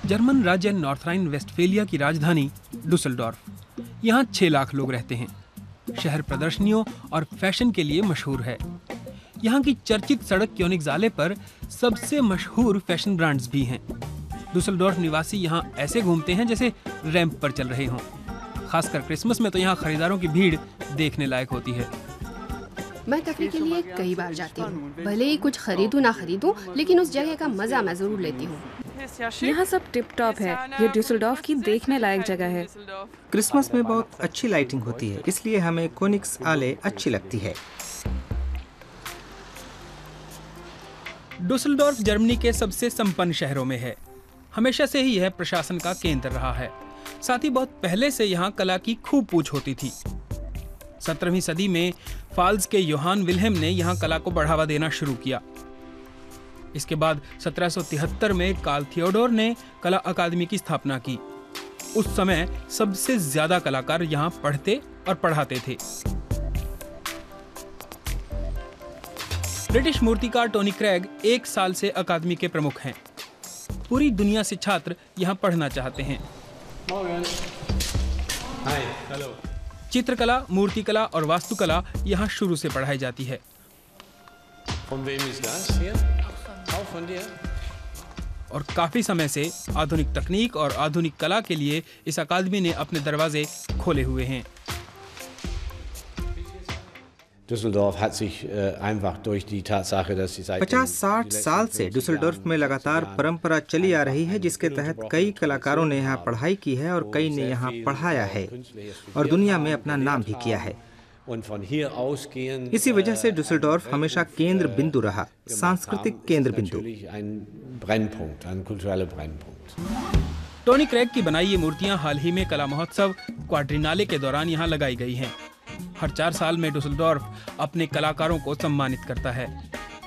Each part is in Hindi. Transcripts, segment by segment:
जर्मन राज्य नॉर्थ राइन वेस्टफेलिया की राजधानी डुसलडॉर्फ। यहाँ 6 लाख लोग रहते हैं। शहर प्रदर्शनियों और फैशन के लिए मशहूर है। यहाँ की चर्चित सड़क क्योनिग्सआले पर सबसे मशहूर फैशन ब्रांड्स भी हैं। डुसलडॉर्फ निवासी यहाँ ऐसे घूमते हैं जैसे रैंप पर चल रहे हों। खासकर क्रिसमस में तो यहाँ खरीदारों की भीड़ देखने लायक होती है। मैं तफरीह के लिए कई बार जाती हूँ। भले ही कुछ खरीदूं ना खरीदूं, लेकिन उस जगह का मजा मैं जरूर लेती हूँ। यहाँ सब टिप टॉप है। ये डुसलडॉर्फ की देखने लायक जगह है। क्रिसमस में बहुत अच्छी लाइटिंग होती है, इसलिए हमें कोनिग्सआले अच्छी लगती है। डुसलडॉर्फ जर्मनी के सबसे संपन्न शहरों में है। हमेशा से ही यह प्रशासन का केंद्र रहा है। साथ ही बहुत पहले से यहाँ कला की खूब पूछ होती थी। 17वीं सदी में फाल्स के योहान विल्हेम ने यहाँ कला को बढ़ावा देना शुरू किया। इसके बाद 1773 में कार्ल थियोडोर ने कला अकादमी की स्थापना की। उस समय सबसे ज्यादा कलाकार यहाँ पढ़ते और पढ़ाते थे। ब्रिटिश मूर्तिकार टोनी क्रैग 1 साल से अकादमी के प्रमुख हैं। पूरी दुनिया से छात्र यहाँ पढ़ना चाहते हैं। चित्रकला, मूर्तिकला और वास्तुकला यहाँ शुरू से पढ़ाई जाती है। और काफी समय से आधुनिक तकनीक और आधुनिक कला के लिए इस अकादमी ने अपने दरवाजे खोले हुए हैं। 50-60 साल से डुसलडॉर्फ में लगातार परंपरा चली आ रही है, जिसके तहत कई कलाकारों ने यहाँ पढ़ाई की है और कई ने यहाँ पढ़ाया है और दुनिया में अपना नाम भी किया है। इसी वजह से डुसलडॉर्फ हमेशा केंद्र बिंदु रहा, सांस्कृतिक केंद्र बिंदु। टोनी क्रैग की बनाई ये मूर्तियां हाल ही में कला महोत्सव क्वाड्रिनाले के दौरान यहाँ लगाई गई हैं। हर 4 साल में डुसलडॉर्फ अपने कलाकारों को सम्मानित करता है।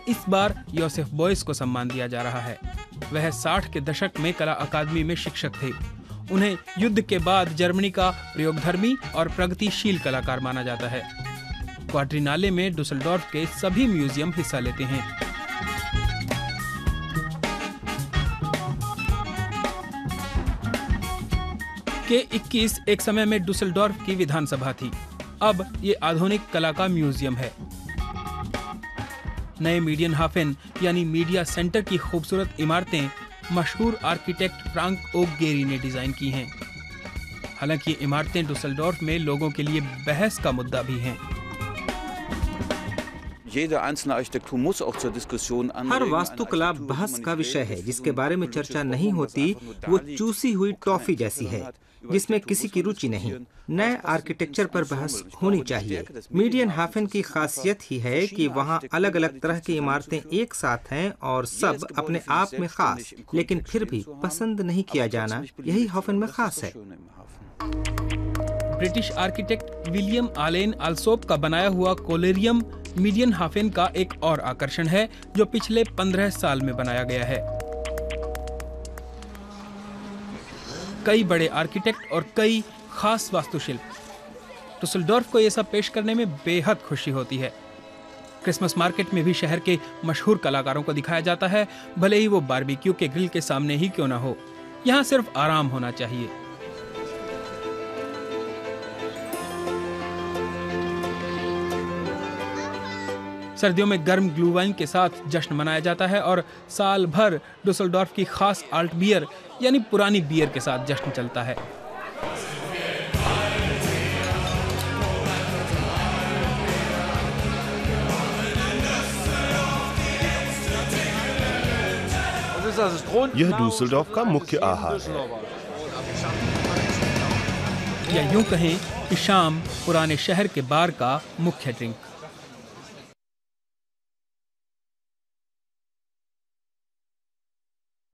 इस बार योसेफ बॉयस को सम्मान दिया जा रहा है। वह 60 के दशक में कला अकादमी में शिक्षक थे। उन्हें युद्ध के बाद जर्मनी का प्रयोगधर्मी और प्रगतिशील कलाकार माना जाता है। क्वाड्रिनाले में डुसलडॉर्फ के सभी म्यूजियम हिस्सा लेते हैं। K21 एक समय में डुसलडॉर्फ की विधानसभा थी। अब ये आधुनिक कला का म्यूजियम है। नए मीडियनहाफेन यानी मीडिया सेंटर की खूबसूरत इमारतें मशहूर आर्किटेक्ट फ्रांक ओक गेरी ने डिजाइन की हैं। हालांकि ये इमारतें डुसलडॉर्फ में लोगों के लिए बहस का मुद्दा भी हैं। हर वास्तुकला बहस का विषय है। जिसके बारे में चर्चा नहीं होती वो चूसी हुई टॉफी जैसी है, जिसमें किसी की रुचि नहीं। नए आर्किटेक्चर पर बहस होनी चाहिए। मीडियनहाफेन की खासियत ही है कि वहाँ अलग अलग तरह की इमारतें एक साथ हैं और सब अपने आप में खास, लेकिन फिर भी पसंद नहीं किया जाना, यही हाफेन में खास है। ब्रिटिश आर्किटेक्ट विलियम आलेन आल्सोप का बनाया हुआ कोलेरियम मीडियनहाफेन का एक और आकर्षण है, जो पिछले 15 साल में बनाया गया है। कई बड़े आर्किटेक्ट और कई खास वास्तुशिल्प। डुसलडॉर्फ को ये सब पेश करने में बेहद खुशी होती है। क्रिसमस मार्केट में भी शहर के मशहूर कलाकारों को दिखाया जाता है, भले ही वो बारबेक्यू के ग्रिल के सामने ही क्यों ना हो। यहाँ सिर्फ आराम होना चाहिए। सर्दियों में गर्म ग्लूवाइन के साथ जश्न मनाया जाता है और साल भर डुसलडॉर्फ की खास आल्ट बियर यानी पुरानी बियर के साथ जश्न चलता है। यह डुसलडॉर्फ का मुख्य आहार है। या यूं कहें कि शाम पुराने शहर के बार का मुख्य ड्रिंक।